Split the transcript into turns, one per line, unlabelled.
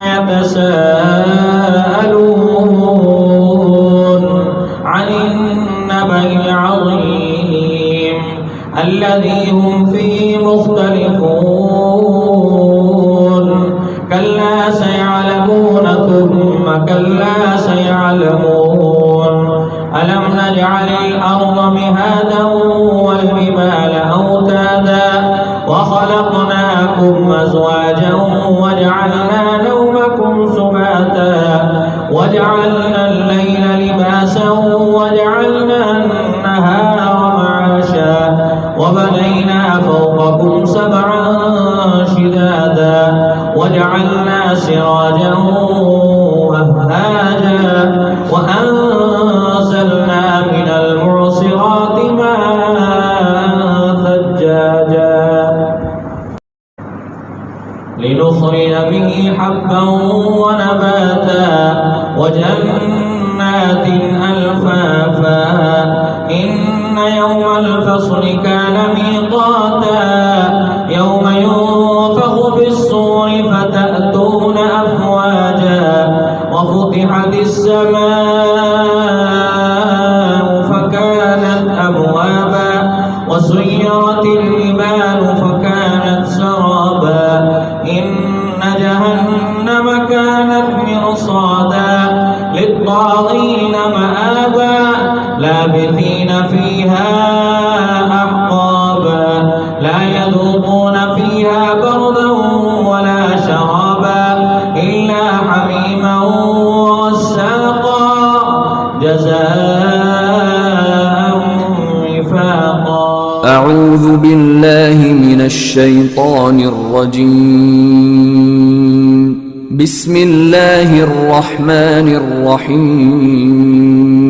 يتساءلون عن النبأ العظيم الذي هم فيه مختلفون كلا سيعلمون ثم كلا سيعلمون ألم نجعل الأرض مهادا والجبال أوتادا وخلقناكم أزواجا وجعلنا نومكم سباتا وجعلنا الليل لباسا وجعلنا النهار معاشا وبنينا فوقكم سبعا شدادا وجعلنا سراجا وهاجا وأنزلنا من المعصرات ماء ثجاجا لنخرج به حبا ونباتا وجنات ألفافا إن يوم الفصل كان ميقاتا يوم ينفخ في الصور فتأتون أفواجا وفتحت السماء فكانت أبوابا وسيرت الجبال فكانت سرابا إن جهنم كانت مرصادا للطاغين مآبا لابثين فيها أحقابا لا يذوقون فيها بردا ولا شرابا إلا حميما وغساقا جزاء وفاقا.
أعوذ بالله من الشيطان الرجيم. بسم الله الرحمن الرحيم.